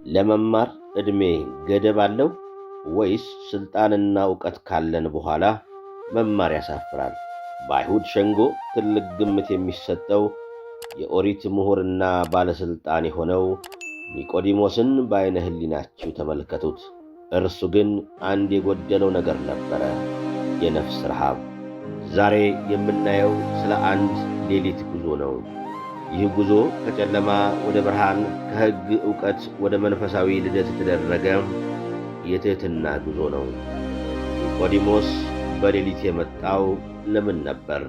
ለመማር ዕድሜ ገደብ አለው ወይስ ሥልጣንና ዕውቀት ካለን በኋላ መማር ያሳፍራል? በአይሁድ ሸንጎ ትልቅ ግምት የሚሰጠው የኦሪት ምሁርና ባለሥልጣን የሆነው ኒቆዲሞስን በዐይነ ሕሊናችሁ ተመልከቱት። እርሱ ግን አንድ የጎደለው ነገር ነበረ፤ የነፍስ ረሃብ። ዛሬ የምናየው ስለ አንድ ሌሊት ጉዞ ነው። ይህ ጉዞ ከጨለማ ወደ ብርሃን፣ ከሕግ ዕውቀት ወደ መንፈሳዊ ልደት የተደረገ የትሕትና ጉዞ ነው። ኒቆዲሞስ በሌሊት የመጣው ለምን ነበር?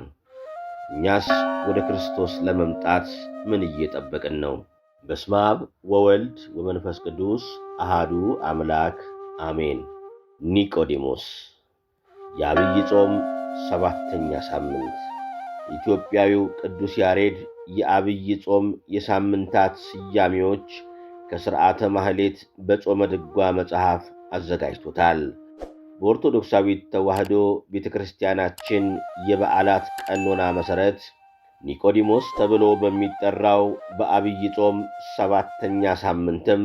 እኛስ ወደ ክርስቶስ ለመምጣት ምን እየጠበቅን ነው? በስመ አብ ወወልድ ወመንፈስ ቅዱስ አሃዱ አምላክ አሜን። ኒቆዲሞስ የዐቢይ ጾም 7ኛ ሳምንት። ኢትዮጵያዊው ቅዱስ ያሬድ የዐቢይ ጾም የሳምንታት ስያሜዎች ከሥርዓተ ማኅሌት በጾመ ድጓ መጽሐፍ አዘጋጅቶታል። በኦርቶዶክሳዊት ተዋሕዶ ቤተ ክርስቲያናችን የበዓላት ቀኖና መሠረት ኒቆዲሞስ ተብሎ በሚጠራው በዐቢይ ጾም 7ኛ ሳምንትም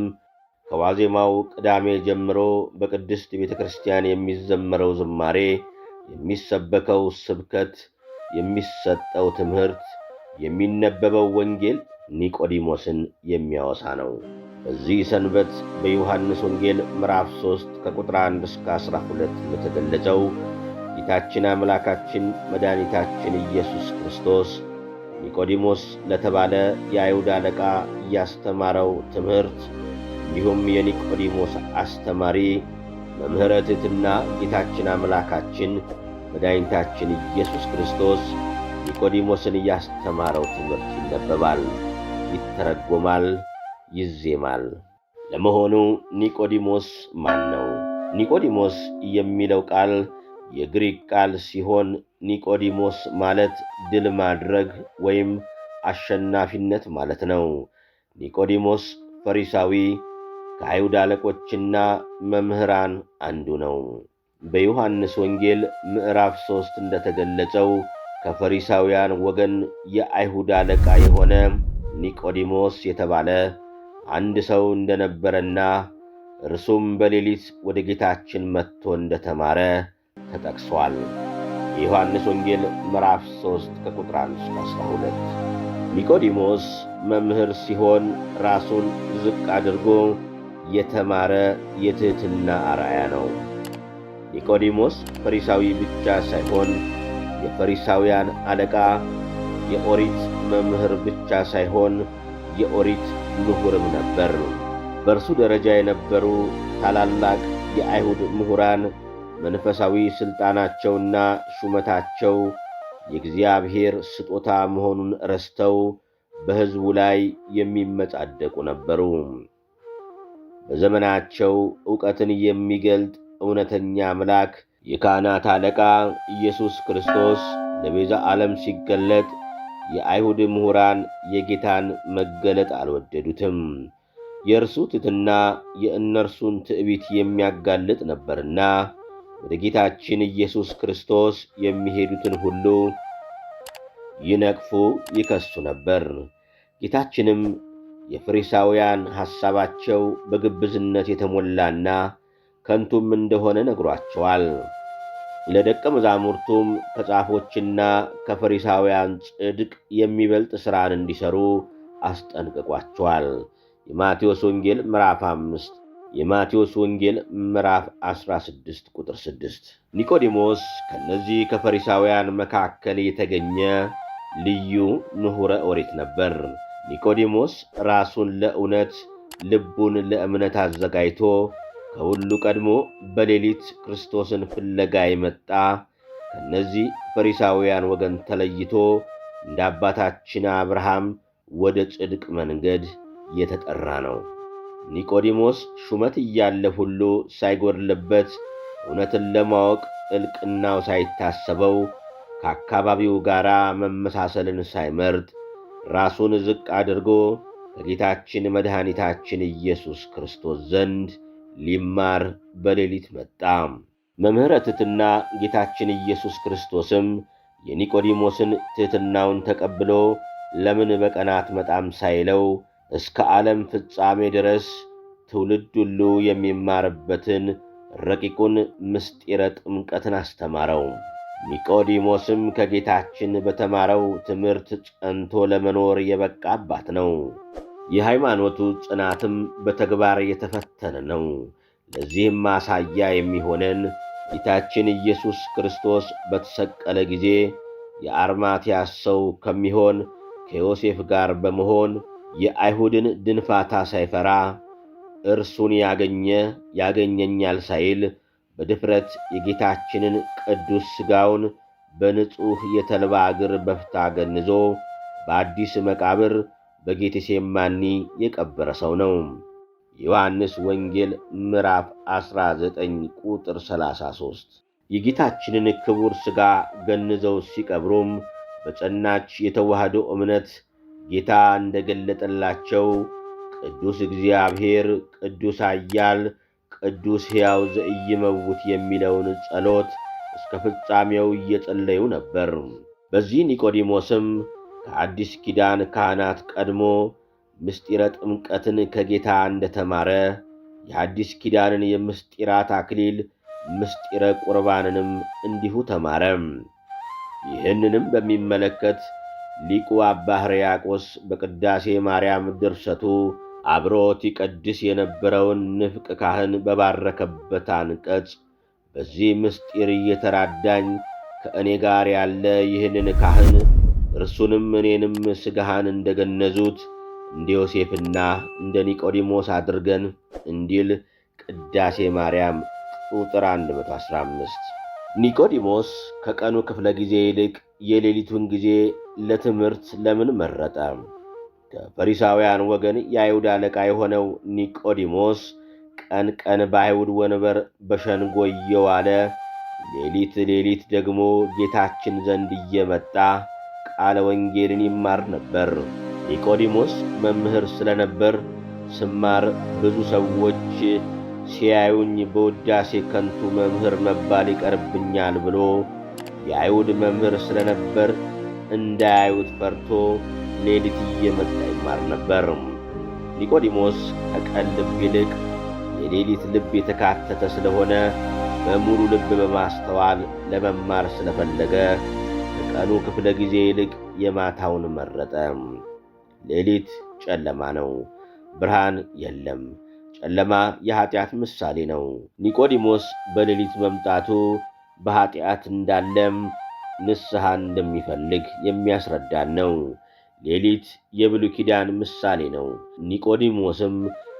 ከዋዜማው ቅዳሜ ጀምሮ በቅድስት ቤተ ክርስቲያን የሚዘመረው ዝማሬ፣ የሚሰበከው ስብከት፣ የሚሰጠው ትምህርት፣ የሚነበበው ወንጌል ኒቆዲሞስን የሚያወሳ ነው። በዚህ ሰንበት በዮሐንስ ወንጌል ምዕራፍ 3 ከቁጥር 1 እስከ 12 እንደተገለጸው ጌታችን አምላካችን መድኃኒታችን ኢየሱስ ክርስቶስ ኒቆዲሞስ ለተባለ የአይሁድ አለቃ ያስተማረው ትምህርት እንዲሁም የኒቆዲሞስ አስተማሪ መምህረ ትሕትና ጌታችን አምላካችን መድኃኒታችን ኢየሱስ ክርስቶስ ኒቆዲሞስን ያስተማረው ትምህርት ይነበባል፣ ይተረጎማል፣ ይዜማል። ለመሆኑ ኒቆዲሞስ ማን ነው? ኒቆዲሞስ የሚለው ቃል የግሪክ ቃል ሲሆን ኒቆዲሞስ ማለት ድል ማድረግ ወይም አሸናፊነት ማለት ነው። ኒቆዲሞስ ፈሪሳዊ፣ ከአይሁድ አለቆችና መምህራን አንዱ ነው። በዮሐንስ ወንጌል ምዕራፍ 3 እንደተገለጸው ከፈሪሳውያን ወገን የአይሁድ አለቃ የሆነ ኒቆዲሞስ የተባለ አንድ ሰው እንደነበረና እርሱም በሌሊት ወደ ጌታችን መጥቶ እንደተማረ ተጠቅሷል። የዮሐንስ ወንጌል ምዕራፍ 3 ከቁጥር 1 እስከ 12። ኒቆዲሞስ መምህር ሲሆን ራሱን ዝቅ አድርጎ የተማረ የትሕትና አርአያ ነው። ኒቆዲሞስ ፈሪሳዊ ብቻ ሳይሆን የፈሪሳውያን አለቃ፣ የኦሪት መምህር ብቻ ሳይሆን የኦሪት ምሁርም ነበር። በእርሱ ደረጃ የነበሩ ታላላቅ የአይሁድ ምሁራን መንፈሳዊ ሥልጣናቸውና ሹመታቸው የእግዚአብሔር ስጦታ መሆኑን ረስተው በሕዝቡ ላይ የሚመጻደቁ ነበሩ። በዘመናቸው ዕውቀትን የሚገልጥ እውነተኛ አምላክ የካህናት አለቃ ኢየሱስ ክርስቶስ ለቤዛ ዓለም ሲገለጥ የአይሁድ ምሁራን የጌታን መገለጥ አልወደዱትም። የእርሱ ትሕትና የእነርሱን ትዕቢት የሚያጋልጥ ነበርና ወደ ጌታችን ኢየሱስ ክርስቶስ የሚሄዱትን ሁሉ ይነቅፉ፣ ይከሱ ነበር። ጌታችንም የፈሪሳውያን ሐሳባቸው በግብዝነት የተሞላና ከንቱም እንደሆነ ነግሯቸዋል። ለደቀ መዛሙርቱም ከጻፎችና ከፈሪሳውያን ጽድቅ የሚበልጥ ሥራን እንዲሠሩ አስጠንቅቋቸዋል። የማቴዎስ ወንጌል ምዕራፍ 5 የማቴዎስ ወንጌል ምዕራፍ 16 ቁጥር 6። ኒቆዲሞስ ከነዚህ ከፈሪሳውያን መካከል የተገኘ ልዩ ምሁረ ኦሪት ነበር። ኒቆዲሞስ ራሱን ለእውነት ልቡን ለእምነት አዘጋጅቶ ከሁሉ ቀድሞ በሌሊት ክርስቶስን ፍለጋ የመጣ ከነዚህ ፈሪሳውያን ወገን ተለይቶ እንደ አባታችን አብርሃም ወደ ጽድቅ መንገድ የተጠራ ነው። ኒቆዲሞስ ሹመት እያለ ሁሉ ሳይጎድልበት እውነትን ለማወቅ ጥልቅናው ሳይታሰበው ከአካባቢው ጋር መመሳሰልን ሳይመርጥ ራሱን ዝቅ አድርጎ ከጌታችን መድኃኒታችን ኢየሱስ ክርስቶስ ዘንድ ሊማር በሌሊት መጣ። መምህረ ትሕትና ጌታችን ኢየሱስ ክርስቶስም የኒቆዲሞስን ትሕትናውን ተቀብሎ ለምን በቀን አትመጣም ሳይለው እስከ ዓለም ፍጻሜ ድረስ ትውልድ ሁሉ የሚማርበትን ረቂቁን ምስጢረ ጥምቀትን አስተማረው። ኒቆዲሞስም ከጌታችን በተማረው ትምህርት ጸንቶ ለመኖር የበቃ አባት ነው። የሃይማኖቱ ጽናትም በተግባር የተፈተነ ነው። ለዚህም ማሳያ የሚሆነን ጌታችን ኢየሱስ ክርስቶስ በተሰቀለ ጊዜ የአርማትያስ ሰው ከሚሆን ከዮሴፍ ጋር በመሆን የአይሁድን ድንፋታ ሳይፈራ እርሱን ያገኘኛል ሳይል በድፍረት የጌታችንን ቅዱስ ሥጋውን በንጹሕ የተልባ እግር በፍታ ገንዞ በአዲስ መቃብር በጌቴሴማኒ የቀበረ ሰው ነው። ዮሐንስ ወንጌል ምዕራፍ 19 ቁጥር 33። የጌታችንን ክቡር ሥጋ ገንዘው ሲቀብሩም በጸናች የተዋህዶ እምነት ጌታ እንደገለጠላቸው ቅዱስ እግዚአብሔር፣ ቅዱስ ኃያል፣ ቅዱስ ሕያው ዘኢይመውት የሚለውን ጸሎት እስከ ፍጻሜው እየጸለዩ ነበር። በዚህ ኒቆዲሞስም ከአዲስ ኪዳን ካህናት ቀድሞ ምስጢረ ጥምቀትን ከጌታ እንደተማረ የአዲስ ኪዳንን የምስጢራት አክሊል ምስጢረ ቁርባንንም እንዲሁ ተማረ። ይህንንም በሚመለከት ሊቁ አባ ሕርያቆስ በቅዳሴ ማርያም ድርሰቱ አብሮት ይቀድስ የነበረውን ንፍቅ ካህን በባረከበት አንቀጽ በዚህ ምስጢር እየተራዳኝ ከእኔ ጋር ያለ ይህንን ካህን እርሱንም እኔንም ሥጋህን እንደገነዙት እንደ ዮሴፍና እንደ ኒቆዲሞስ አድርገን እንዲል ቅዳሴ ማርያም ቁጥር 115። ኒቆዲሞስ ከቀኑ ክፍለ ጊዜ ይልቅ የሌሊቱን ጊዜ ለትምህርት ለምን መረጠ? ከፈሪሳውያን ወገን የአይሁድ አለቃ የሆነው ኒቆዲሞስ ቀን ቀን በአይሁድ ወንበር በሸንጎ እየዋለ ሌሊት ደግሞ ጌታችን ዘንድ እየመጣ ቃለ ወንጌልን ይማር ነበር። ኒቆዲሞስ መምህር ስለነበር ስማር ብዙ ሰዎች ሲያዩኝ በውዳሴ ከንቱ መምህር መባል ይቀርብኛል ብሎ የአይሁድ መምህር ስለነበር እንዳያዩት ፈርቶ ሌሊት እየመጣ ይማር ነበር። ኒቆዲሞስ ከቀን ልብ ይልቅ የሌሊት ልብ የተካተተ ስለሆነ በሙሉ ልብ በማስተዋል ለመማር ስለፈለገ ከቀኑ ክፍለ ጊዜ ይልቅ የማታውን መረጠ። ሌሊት ጨለማ ነው፣ ብርሃን የለም። ጨለማ የኀጢአት ምሳሌ ነው። ኒቆዲሞስ በሌሊት መምጣቱ በኀጢአት እንዳለም ንስሐ እንደሚፈልግ የሚያስረዳን ነው። ሌሊት የብሉይ ኪዳን ምሳሌ ነው። ኒቆዲሞስም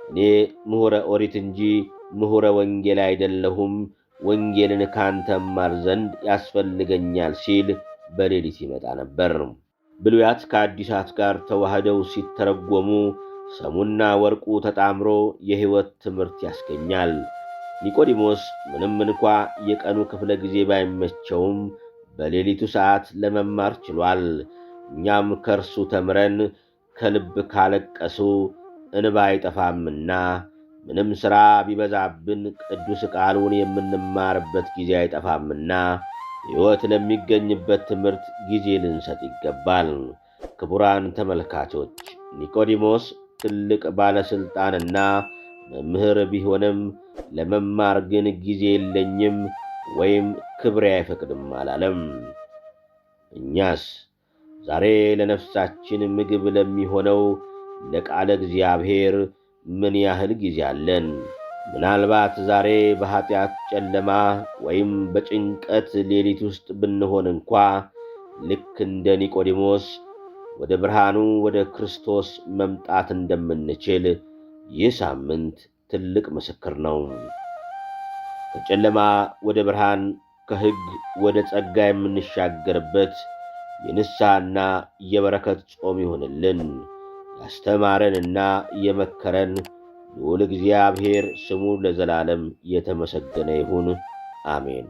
እኔ ምሁረ ኦሪት እንጂ ምሁረ ወንጌል አይደለሁም፣ ወንጌልን ካንተ እማር ዘንድ ያስፈልገኛል ሲል በሌሊት ይመጣ ነበር። ብሉያት ከአዲሳት ጋር ተዋህደው ሲተረጎሙ ሰሙና ወርቁ ተጣምሮ የሕይወት ትምህርት ያስገኛል። ኒቆዲሞስ ምንም እንኳ የቀኑ ክፍለ ጊዜ ባይመቸውም በሌሊቱ ሰዓት ለመማር ችሏል። እኛም ከእርሱ ተምረን ከልብ ካለቀሱ እንባ አይጠፋምና ምንም ሥራ ቢበዛብን ቅዱስ ቃሉን የምንማርበት ጊዜ አይጠፋምና ሕይወት ለሚገኝበት ትምህርት ጊዜ ልንሰጥ ይገባል። ክቡራን ተመልካቾች፣ ኒቆዲሞስ ትልቅ ባለሥልጣንና መምህር ቢሆንም ለመማር ግን ጊዜ የለኝም ወይም ክብሬ አይፈቅድም አላለም። እኛስ ዛሬ ለነፍሳችን ምግብ ለሚሆነው ለቃለ እግዚአብሔር ምን ያህል ጊዜ አለን? ምናልባት ዛሬ በኀጢአት ጨለማ ወይም በጭንቀት ሌሊት ውስጥ ብንሆን እንኳ ልክ እንደ ኒቆዲሞስ ወደ ብርሃኑ ወደ ክርስቶስ መምጣት እንደምንችል ይህ ሳምንት ትልቅ ምስክር ነው። ከጨለማ ወደ ብርሃን፣ ከሕግ ወደ ጸጋ የምንሻገርበት የንስሐና የበረከት ጾም ይሆንልን። ያስተማረንና የመከረን ልዑል እግዚአብሔር ስሙ ለዘላለም የተመሰገነ ይሁን። አሜን።